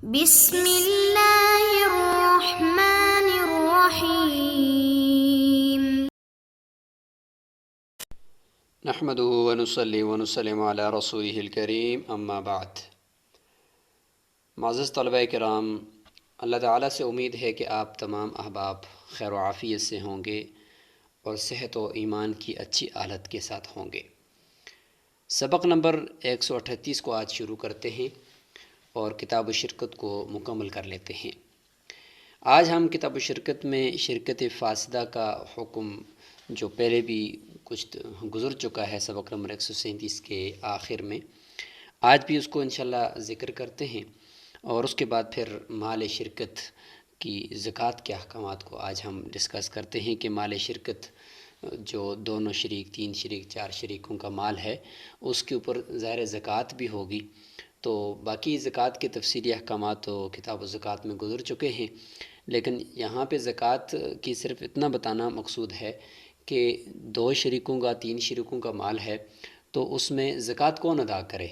بسم اللہ الرحمن الرحیم۔ نحمده ونصلي ونسلم على رسوله الكریم اما بعد۔ معزز طلبہ کرام، اللہ تعالیٰ سے امید ہے کہ آپ تمام احباب خیر و عافیت سے ہوں گے اور صحت و ایمان کی اچھی حالت کے ساتھ ہوں گے۔ سبق نمبر 138 کو آج شروع کرتے ہیں اور کتاب و شرکت کو مکمل کر لیتے ہیں۔ آج ہم کتاب و شرکت میں شرکت فاسدہ کا حکم، جو پہلے بھی کچھ گزر چکا ہے سبق نمبر 137 کے آخر میں، آج بھی اس کو انشاءاللہ ذکر کرتے ہیں، اور اس کے بعد پھر مال شرکت کی زکوٰۃ کے احکامات کو آج ہم ڈسکس کرتے ہیں کہ مال شرکت جو دونوں شریک، 3 شریک، 4 شریکوں کا مال ہے، اس کے اوپر ظاہر زکوٰۃ بھی ہوگی۔ تو باقی زکوٰۃ کے تفصیلی احکامات تو کتاب و زکوٰۃ میں گزر چکے ہیں، لیکن یہاں پہ زکوٰۃ کی صرف اتنا بتانا مقصود ہے کہ 2 شریکوں کا، 3 شریکوں کا مال ہے، تو اس میں زکوٰۃ کون ادا کرے؟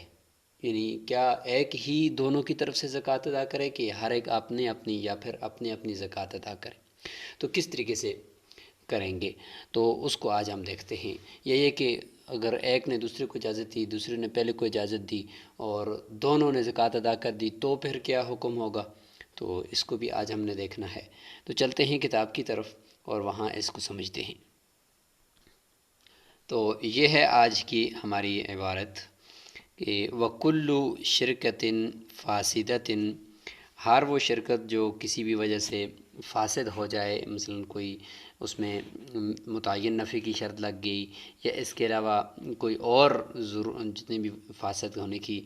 یعنی کیا ایک ہی دونوں کی طرف سے زکوٰۃ ادا کرے کہ ہر ایک اپنے اپنی، یا پھر اپنے اپنی زکوٰۃ ادا کرے؟ تو کس طریقے سے کریں گے، تو اس کو آج ہم دیکھتے ہیں۔ یہ کہ اگر ایک نے دوسرے کو اجازت دی، دوسرے نے پہلے کو اجازت دی، اور دونوں نے زکوٰۃ ادا کر دی، تو پھر کیا حکم ہوگا؟ تو اس کو بھی آج ہم نے دیکھنا ہے۔ تو چلتے ہیں کتاب کی طرف اور وہاں اس کو سمجھتے ہیں۔ تو یہ ہے آج کی ہماری عبارت کہ وَكُلُّ شِرْكَةٍ فَاسِدَةٍ، ہر وہ شرکت جو کسی بھی وجہ سے فاسد ہو جائے، مثلا کوئی اس میں متعین نفع کی شرط لگ گئی، یا اس کے علاوہ کوئی اور جتنے بھی فاسد ہونے کی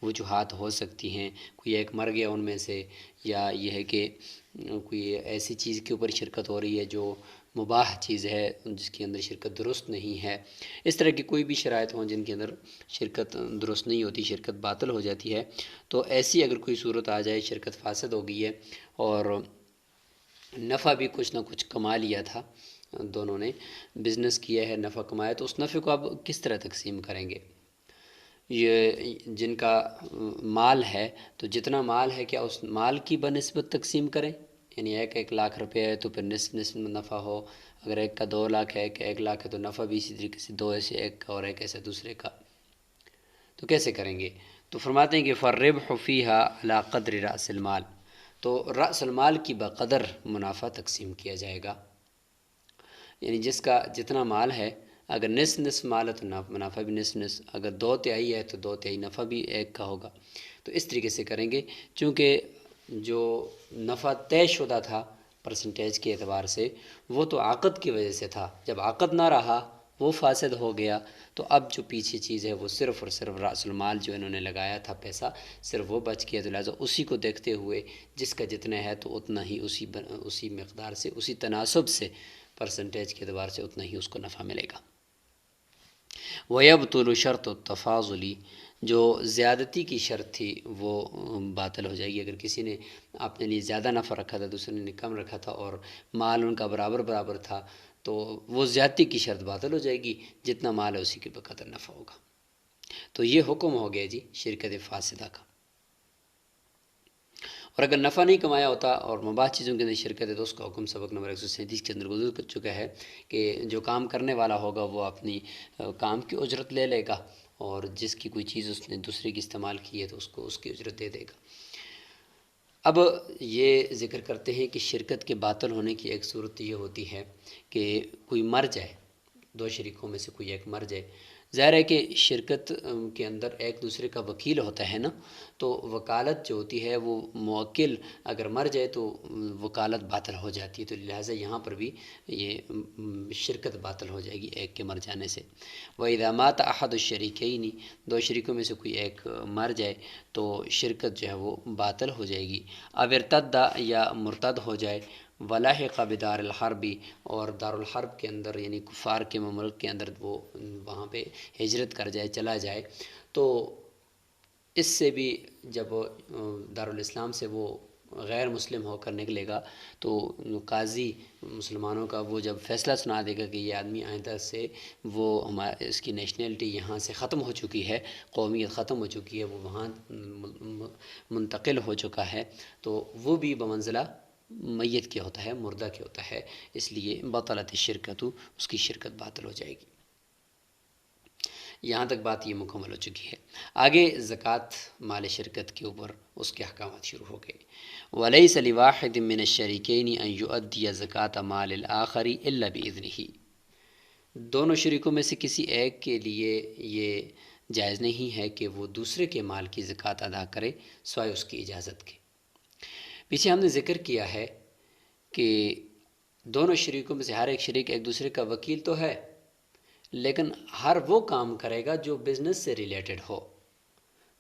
وجوہات ہو سکتی ہیں، کوئی ایک مر گیا ان میں سے، یا یہ ہے کہ کوئی ایسی چیز کے اوپر شرکت ہو رہی ہے جو مباح چیز ہے، جس کے اندر شرکت درست نہیں ہے، اس طرح کی کوئی بھی شرائط ہوں جن کے اندر شرکت درست نہیں ہوتی، شرکت باطل ہو جاتی ہے، تو ایسی اگر کوئی صورت آ جائے، شرکت فاسد ہو گئی ہے اور نفع بھی کچھ نہ کچھ کما لیا تھا، دونوں نے بزنس کیا ہے، نفع کمایا، تو اس نفع کو اب کس طرح تقسیم کریں گے؟ یہ جن کا مال ہے، تو جتنا مال ہے کیا اس مال کی بنسبت تقسیم کریں؟ یعنی 1 لاکھ روپے ہے تو پھر نصف نفع ہو، اگر ایک کا 2 لاکھ ہے کہ 1 لاکھ ہے تو نفع بھی اسی طریقے سے 2 ایسے، ایک کا اور ایک ایسے دوسرے کا، تو کیسے کریں گے؟ تو فرماتے ہیں کہ فَالرِّبْحُ فِيهَا عَلَى قَدْرِ رَأْسِ الْمَالِ، تو رأس المال کی بقدر منافع تقسیم کیا جائے گا۔ یعنی جس کا جتنا مال ہے، اگر نصف مال ہے تو منافع بھی نصف، اگر 2/3 ہے تو 2/3 نفع بھی ایک کا ہوگا۔ تو اس طریقے سے کریں گے، چونکہ جو نفع طے شدہ تھا پرسنٹیج کے اعتبار سے، وہ تو عقد کی وجہ سے تھا، جب عقد نہ رہا، وہ فاسد ہو گیا، تو اب جو پیچھے چیز ہے وہ صرف اور صرف رأس المال جو انہوں نے لگایا تھا پیسہ، صرف وہ بچ گیا، تو لہٰذا اسی کو دیکھتے ہوئے جس کا جتنا ہے تو اتنا ہی اسی مقدار سے، اسی تناسب سے، پرسنٹیج کے اعتبار سے اتنا ہی اس کو نفع ملے گا۔ وَيَبْطُلُ شَرْطُ التَّفَاضُلِ، جو زیادتی کی شرط تھی وہ باطل ہو جائے گی۔ اگر کسی نے اپنے لیے زیادہ نفع رکھا تھا، دوسرے نے کم رکھا تھا، اور مال ان کا برابر تھا، تو وہ زیادتی کی شرط باطل ہو جائے گی، جتنا مال ہے اسی کے بقدر نفع ہوگا۔ تو یہ حکم ہو گیا جی شرکت فاسدہ کا۔ اور اگر نفع نہیں کمایا ہوتا اور مباح چیزوں کے اندر شرکت ہے، تو اس کا حکم سبق نمبر 137 کے اندر گزر چکا ہے کہ جو کام کرنے والا ہوگا وہ اپنی کام کی اجرت لے لے گا، اور جس کی کوئی چیز اس نے دوسرے کی استعمال کی ہے تو اس کو اس کی اجرت دے دے گا۔ اب یہ ذکر کرتے ہیں کہ شرکت کے باطل ہونے کی ایک صورت یہ ہوتی ہے کہ کوئی مر جائے، 2 شریکوں میں سے کوئی ایک مر جائے۔ ظاہر ہے کہ شرکت کے اندر ایک دوسرے کا وکیل ہوتا ہے نا، تو وکالت جو ہوتی ہے وہ موکل اگر مر جائے تو وکالت باطل ہو جاتی ہے، تو لہٰذا یہاں پر بھی یہ شرکت باطل ہو جائے گی ایک کے مر جانے سے۔ وَإِذَا مَاتَ أَحَدُ الشَّرِيكَيْنِ، 2 شریکوں میں سے کوئی ایک مر جائے تو شرکت جو ہے وہ باطل ہو جائے گی۔ أَوِ ارْتَدَّ، یا مرتد ہو جائے، وَلَحِقَ بِدَارِ الْحَرْبِ، اور دارالحرب کے اندر یعنی کفار کے مملک کے اندر وہ وہاں پہ ہجرت کر جائے، چلا جائے، تو اس سے بھی جب دارالاسلام سے وہ غیر مسلم ہو کر نکلے گا تو قاضی مسلمانوں کا وہ جب فیصلہ سنا دے گا کہ یہ آدمی آئندہ سے وہ اس کی نیشنلٹی یہاں سے ختم ہو چکی ہے، قومیت ختم ہو چکی ہے، وہ وہاں منتقل ہو چکا ہے، تو وہ بھی بمنزلہ میت کے ہوتا ہے، مردہ کے ہوتا ہے، اس لیے بطلت شرکت، اس کی شرکت باطل ہو جائے گی۔ یہاں تک بات یہ مکمل ہو چکی ہے۔ آگے زکوٰۃ مال شرکت کے اوپر اس کے احکامات شروع ہو گئے۔ وَلَيْسَ لِوَاحِدٍ مِّنَ الشَّرِيكَيْنِ أَن يُؤَدِّيَ زَكَاةَ مَالِ الْآخَرِ إِلَّا بِإِذْنِهِ، دونوں شریکوں میں سے کسی ایک کے لیے یہ جائز نہیں ہے کہ وہ دوسرے کے مال کی زکوٰۃ ادا کرے سوائے اس کی اجازت کے۔ پیچھے ہم نے ذکر کیا ہے کہ دونوں شریکوں میں سے ہر ایک شریک ایک دوسرے کا وکیل تو ہے، لیکن ہر وہ کام کرے گا جو بزنس سے ریلیٹڈ ہو۔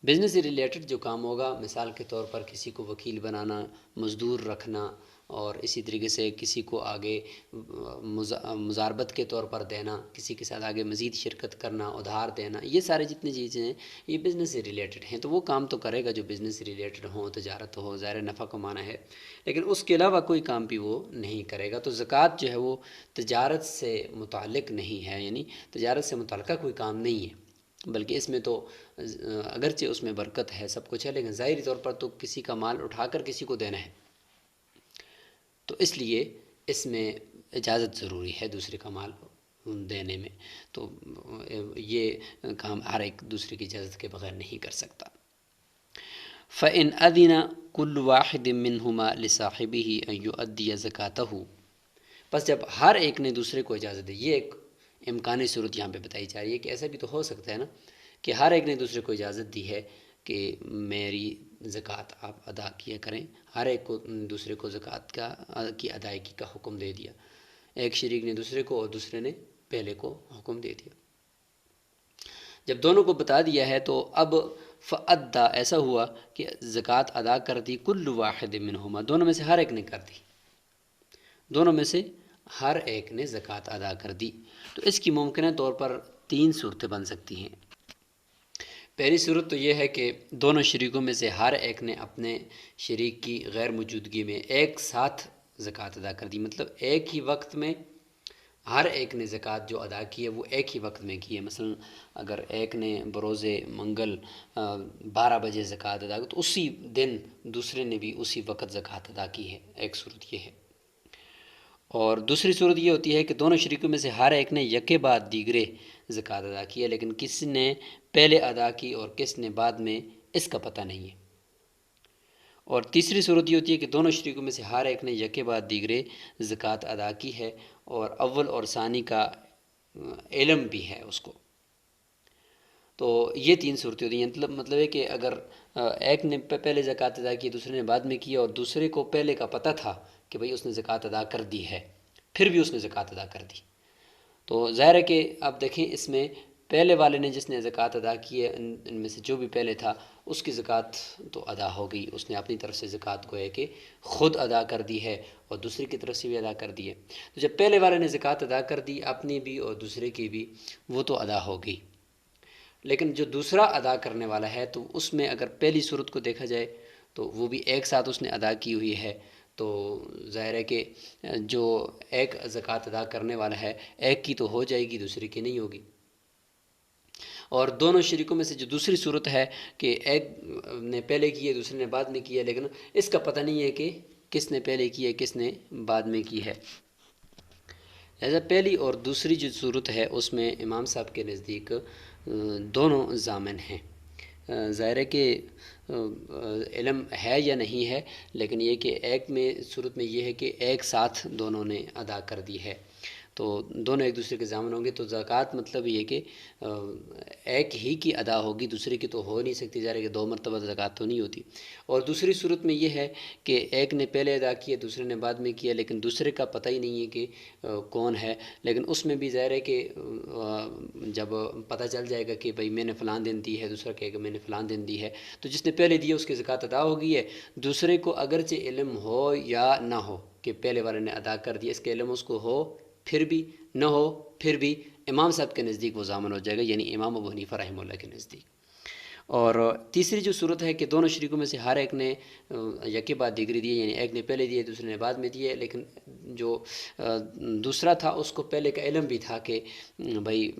بزنس سے ریلیٹڈ جو کام ہوگا، مثال کے طور پر کسی کو وکیل بنانا، مزدور رکھنا، اور اسی طریقے سے کسی کو آگے مزاربت کے طور پر دینا، کسی کے ساتھ آگے مزید شرکت کرنا، ادھار دینا، یہ سارے جتنی چیزیں ہیں یہ بزنس سے ریلیٹڈ ہیں، تو وہ کام تو کرے گا جو بزنس سے ریلیٹڈ ہوں، تجارت ہو، ظاہر نفع کمانا ہے، لیکن اس کے علاوہ کوئی کام بھی وہ نہیں کرے گا۔ تو زکوٰۃ جو ہے وہ تجارت سے متعلق نہیں ہے، یعنی تجارت سے متعلقہ کوئی کام نہیں ہے، بلکہ اس میں تو اگرچہ اس میں برکت ہے، سب کچھ ہے، لیکن ظاہری طور پر تو کسی کا مال اٹھا کر کسی کو دینا ہے، تو اس لیے اس میں اجازت ضروری ہے دوسرے کا مال دینے میں، تو یہ کام ہر ایک دوسرے کی اجازت کے بغیر نہیں کر سکتا۔ فَإِنْ أَذِنَ كُلُّ وَاحِدٍ مِّنْهُمَا لِصَاحِبِهِ أَن يُؤَدِّيَ زَكَاتَهُ، بس جب ہر ایک نے دوسرے کو اجازت دی، یہ ایک امکانی صورت یہاں پہ بتائی جا رہی ہے کہ ایسا بھی تو ہو سکتا ہے نا کہ ہر ایک نے دوسرے کو اجازت دی ہے کہ میری زکوٰۃ آپ ادا کیا کریں، ہر ایک کو دوسرے کو زکوٰۃ کی ادائیگی کا حکم دے دیا، ایک شریک نے دوسرے کو اور دوسرے نے پہلے کو حکم دے دیا۔ جب دونوں کو بتا دیا ہے تو اب فَأَدَّى، ایسا ہوا کہ زکوٰۃ ادا کر دی، کل واحد منہما، دونوں میں سے ہر ایک نے کر دی، دونوں میں سے ہر ایک نے زکوٰۃ ادا کر دی، تو اس کی ممکنہ طور پر 3 صورتیں بن سکتی ہیں۔ پہلی صورت تو یہ ہے کہ دونوں شریکوں میں سے ہر ایک نے اپنے شریک کی غیر موجودگی میں ایک ساتھ زکوٰۃ ادا کر دی، مطلب ایک ہی وقت میں ہر ایک نے زکوٰۃ جو ادا کی ہے وہ ایک ہی وقت میں کی ہے۔ مثلا اگر ایک نے بروز منگل 12 بجے زکوٰۃ ادا کی تو اسی دن دوسرے نے بھی اسی وقت زکوٰۃ ادا کی ہے، ایک صورت یہ ہے۔ اور دوسری صورت یہ ہوتی ہے کہ دونوں شریکوں میں سے ہر ایک نے یکے بعد دیگرے زکوٰۃ ادا کی ہے، لیکن کس نے پہلے ادا کی اور کس نے بعد میں، اس کا پتہ نہیں ہے۔ اور تیسری صورت یہ ہوتی ہے کہ دونوں شریکوں میں سے ہر ایک نے یکے بعد دیگرے زکوٰۃ ادا کی ہے اور اول اور ثانی کا علم بھی ہے اس کو، تو یہ 3 صورتیں ہوتی ہیں۔ مطلب ہے کہ اگر ایک نے پہلے زکوٰۃ ادا کی، دوسرے نے بعد میں کی، اور دوسرے کو پہلے کا پتہ تھا کہ بھئی اس نے زکوٰۃ ادا کر دی ہے، پھر بھی اس نے زکوٰۃ ادا کر دی، تو ظاہر ہے کہ اب دیکھیں اس میں پہلے والے نے جس نے زکوٰۃ ادا کی ہے، ان میں سے جو بھی پہلے تھا اس کی زکوٰۃ تو ادا ہو گئی، اس نے اپنی طرف سے زکوٰۃ کو ہے کہ خود ادا کر دی ہے اور دوسرے کی طرف سے بھی ادا کر دی ہے، تو جب پہلے والے نے زکوٰۃ ادا کر دی اپنی بھی اور دوسرے کی بھی، وہ تو ادا ہو گئی۔ لیکن جو دوسرا ادا کرنے والا ہے تو اس میں اگر پہلی صورت کو دیکھا جائے تو وہ بھی ایک ساتھ اس نے ادا کی ہوئی ہے، تو ظاہر ہے کہ جو ایک زکوٰۃ ادا کرنے والا ہے ایک کی تو ہو جائے گی، دوسرے کی نہیں ہوگی۔ اور دونوں شریکوں میں سے جو دوسری صورت ہے کہ ایک نے پہلے کی ہے دوسرے نے بعد میں کی ہے، لیکن اس کا پتہ نہیں ہے کہ کس نے پہلے کی ہے کس نے بعد میں کی ہے، لہذا پہلی اور دوسری جو صورت ہے اس میں امام صاحب کے نزدیک دونوں ضامن ہیں۔ ظاہر ہے کہ علم ہے یا نہیں ہے، لیکن یہ کہ ایک میں صورت میں یہ ہے کہ ایک ساتھ دونوں نے ادا کر دی ہے، تو دونوں ایک دوسرے کے ضامن ہوں گے، تو زکوٰۃ مطلب یہ کہ ایک ہی کی ادا ہوگی، دوسرے کی تو ہو نہیں سکتی، ظاہر ہے کہ 2 مرتبہ زکوٰۃ تو نہیں ہوتی۔ اور دوسری صورت میں یہ ہے کہ ایک نے پہلے ادا کی ہے دوسرے نے بعد میں کیا، لیکن دوسرے کا پتہ ہی نہیں ہے کہ کون ہے، لیکن اس میں بھی ظاہر ہے کہ جب پتہ چل جائے گا کہ بھئی میں نے فلاں دن دی ہے، دوسرا کہے گا میں نے فلاں دن دی ہے، تو جس نے پہلے دی ہے اس کی زکوٰۃ ادا ہو گئی ہے، دوسرے کو اگرچہ علم ہو یا نہ ہو کہ پہلے والے نے ادا کر دیا، اس کے علم اس کو ہو پھر بھی، نہ ہو پھر بھی، امام صاحب کے نزدیک وہ ضامن ہو جائے گا، یعنی امام ابو حنیفہ رحمہ اللہ کے نزدیک۔ اور تیسری جو صورت ہے کہ دونوں شریکوں میں سے ہر ایک نے یکے بعد دیگری دی، یعنی ایک نے پہلے دیے دوسرے نے بعد میں دیے، لیکن جو دوسرا تھا اس کو پہلے کا علم بھی تھا کہ بھائی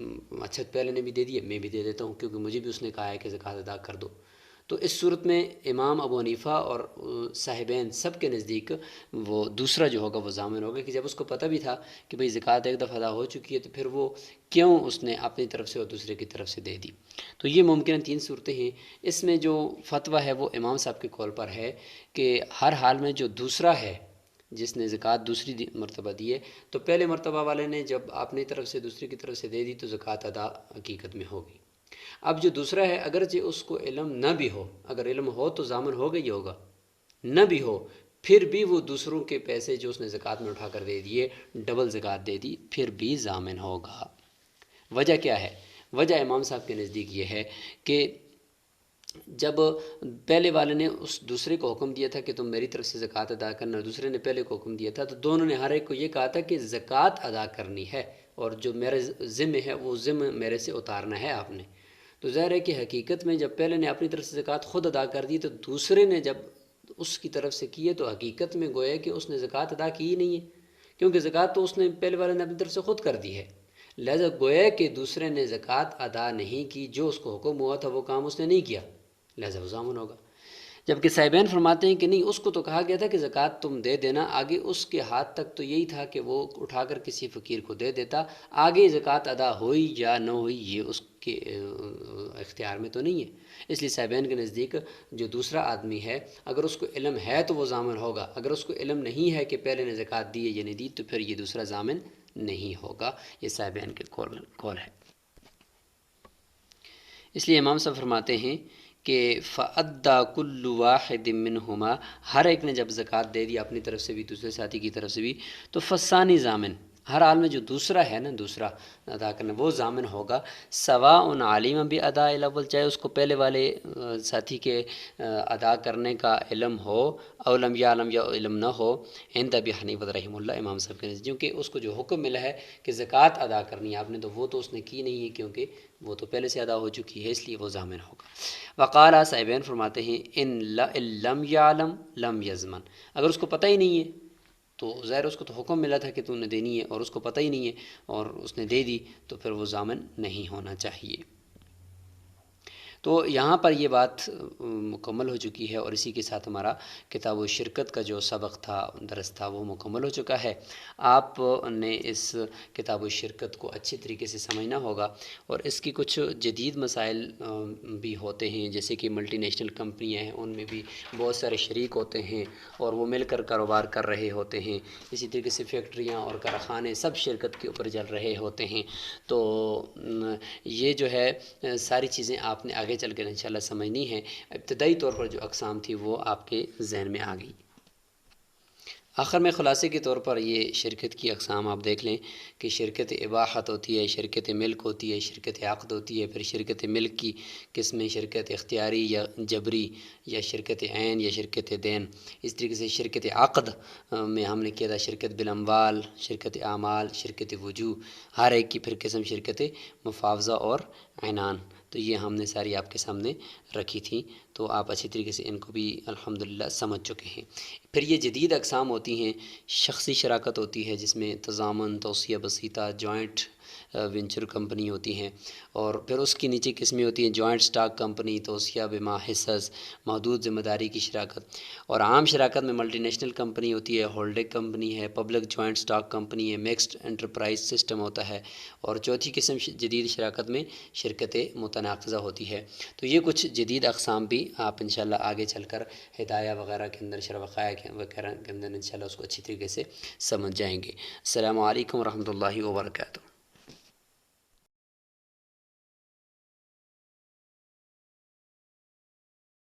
اچھا پہلے نے بھی دے دیے، میں بھی دے دیتا ہوں کیونکہ مجھے بھی اس نے کہا ہے کہ زکوٰۃ ادا کر دو. تو اس صورت میں امام ابو حنیفہ اور صاحبین سب کے نزدیک وہ دوسرا جو ہوگا وہ ضامن ہوگا، کہ جب اس کو پتہ بھی تھا کہ بھئی زکوٰۃ ایک دفعہ ادا ہو چکی ہے تو پھر وہ کیوں اس نے اپنی طرف سے اور دوسرے کی طرف سے دے دی. تو یہ ممکن 3 صورتیں ہیں. اس میں جو فتویٰ ہے وہ امام صاحب کے قول پر ہے کہ ہر حال میں جو دوسرا ہے جس نے زکوٰۃ دوسری مرتبہ دی ہے، تو پہلے مرتبہ والے نے جب اپنی طرف سے دوسرے کی طرف سے دے دی تو زکوٰۃ ادا حقیقت میں ہوگی. اب جو دوسرا ہے اگرچہ اس کو علم نہ بھی ہو، اگر علم ہو تو ضامن ہوگا ہی ہوگا، نہ بھی ہو پھر بھی وہ دوسروں کے پیسے جو اس نے زکوٰۃ میں اٹھا کر دے دیے، ڈبل زکوٰۃ دے دی، پھر بھی ضامن ہوگا. وجہ کیا ہے؟ وجہ امام صاحب کے نزدیک یہ ہے کہ جب پہلے والے نے اس دوسرے کو حکم دیا تھا کہ تم میری طرف سے زکوٰۃ ادا کرنا، اور دوسرے نے پہلے کو حکم دیا تھا، تو دونوں نے ہر ایک کو یہ کہا تھا کہ زکوٰۃ ادا کرنی ہے اور جو میرے ذمہ ہے وہ ذمہ میرے سے اتارنا ہے آپ نے. تو ظاہر ہے کہ حقیقت میں جب پہلے نے اپنی طرف سے زکوٰۃ خود ادا کر دی تو دوسرے نے جب اس کی طرف سے کیے تو حقیقت میں گویا کہ اس نے زکوٰۃ ادا کی ہی نہیں ہے، کیونکہ زکوٰۃ تو اس نے پہلے والے نے اپنی طرف سے خود کر دی ہے. لہذا گویا کہ دوسرے نے زکوٰۃ ادا نہیں کی، جو اس کو حکم ہوا تھا وہ کام اس نے نہیں کیا، لہذا وہ ضامن ہوگا. جبکہ صاحبین فرماتے ہیں کہ نہیں، اس کو تو کہا گیا تھا کہ زکوٰۃ تم دے دینا، آگے اس کے ہاتھ تک تو یہی تھا کہ وہ اٹھا کر کسی فقیر کو دے دیتا، آگے زکوٰۃ ادا ہوئی یا نہ ہوئی یہ اس کے اختیار میں تو نہیں ہے. اس لیے صاحبین کے نزدیک جو دوسرا آدمی ہے اگر اس کو علم ہے تو وہ ضامن ہوگا، اگر اس کو علم نہیں ہے کہ پہلے نے زکوٰۃ دی ہے یا نہیں دی تو پھر یہ دوسرا ضامن نہیں ہوگا. یہ صاحبین کے قول ہے. اس لیے امام صاحب فرماتے ہیں کہ فَأَدَّى كُلُّ وَاحِدٍ مِّنْهُمَا، ہر ایک نے جب زکوٰۃ دے دی اپنی طرف سے بھی دوسرے ساتھی کی طرف سے بھی، تو فَالثَّانِي ضامن، ہر حال میں جو دوسرا ہے نا، دوسرا ادا کرنا وہ ضامن ہوگا. سواء علیم بِأَدَاءِ الْأَوَّلِ، چاہے اس کو پہلے والے ساتھی کے ادا کرنے کا علم ہو، او لم یعلم، یا علم نہ ہو. عند ابی حنیفہ رحمہ اللہ، امام صاحب کے نزدیک، کیونکہ اس کو جو حکم ملا ہے کہ زکوٰۃ ادا کرنی ہے آپ نے، تو وہ تو اس نے کی نہیں ہے کیونکہ وہ تو پہلے سے ادا ہو چکی ہے، اس لیے وہ ضامن ہوگا. وقال، صاحبین فرماتے ہیں ان لم یعلم لم یضمن، اگر اس کو پتہ ہی نہیں ہے تو ظاہر اس کو تو حکم ملا تھا کہ تم نے دینی ہے، اور اس کو پتہ ہی نہیں ہے اور اس نے دے دی تو پھر وہ ضامن نہیں ہونا چاہیے. تو یہاں پر یہ بات مکمل ہو چکی ہے، اور اسی کے ساتھ ہمارا کتاب و شرکت کا جو سبق تھا، درس تھا، وہ مکمل ہو چکا ہے. آپ نے اس کتاب و شرکت کو اچھی طریقے سے سمجھنا ہوگا، اور اس کی کچھ جدید مسائل بھی ہوتے ہیں، جیسے کہ ملٹی نیشنل کمپنیاں ہیں، ان میں بھی بہت سارے شریک ہوتے ہیں اور وہ مل کر کاروبار کر رہے ہوتے ہیں. اسی طریقے سے فیکٹریاں اور کارخانے سب شرکت کے اوپر چل رہے ہوتے ہیں. تو یہ جو ہے ساری چیزیں آپ نے آگے چل کر انشاءاللہ سمجھنی ہے. ابتدائی طور پر جو اقسام تھی وہ آپ کے ذہن میں آ گئی. آخر میں خلاصے کے طور پر یہ شرکت کی اقسام آپ دیکھ لیں کہ شرکت اباحت ہوتی ہے، شرکت ملک ہوتی ہے، شرکت عقد ہوتی ہے. پھر شرکت ملک کی قسمیں شرکت اختیاری یا جبری، یا شرکت عین یا شرکت دین. اس طریقے سے شرکت عقد میں ہم نے کیا تھا شرکت بالاموال، شرکت اعمال، شرکت وجوہ، ہر ایک کی پھر قسم شرکت مفاوضہ اور عنان. تو یہ ہم نے ساری آپ کے سامنے رکھی تھیں، تو آپ اچھی طریقے سے ان کو بھی الحمدللہ سمجھ چکے ہیں. پھر یہ جدید اقسام ہوتی ہیں. شخصی شراکت ہوتی ہے جس میں تضامن، توسیع بسیطہ، جوائنٹ وینچر کمپنی ہوتی ہیں. اور پھر اس کی نیچے قسمیں ہوتی ہیں جوائنٹ سٹاک کمپنی، توسیع بما حصص، محدود ذمہ داری کی شراکت. اور عام شراکت میں ملٹی نیشنل کمپنی ہوتی ہے، ہولڈنگ کمپنی ہے، پبلک جوائنٹ سٹاک کمپنی ہے، مکسڈ انٹرپرائز سسٹم ہوتا ہے. اور چوتھی قسم جدید شراکت میں شرکت متناقضہ ہوتی ہے. تو یہ کچھ جدید اقسام بھی آپ انشاءاللہ آگے چل کر ہدایہ وغیرہ کے اندر، شرح وقایع وغیرہ کے اندر انشاءاللہ اس کو اچھی طریقے سے سمجھ جائیں گے. السلام علیکم ورحمۃ اللہ وبرکاتہ.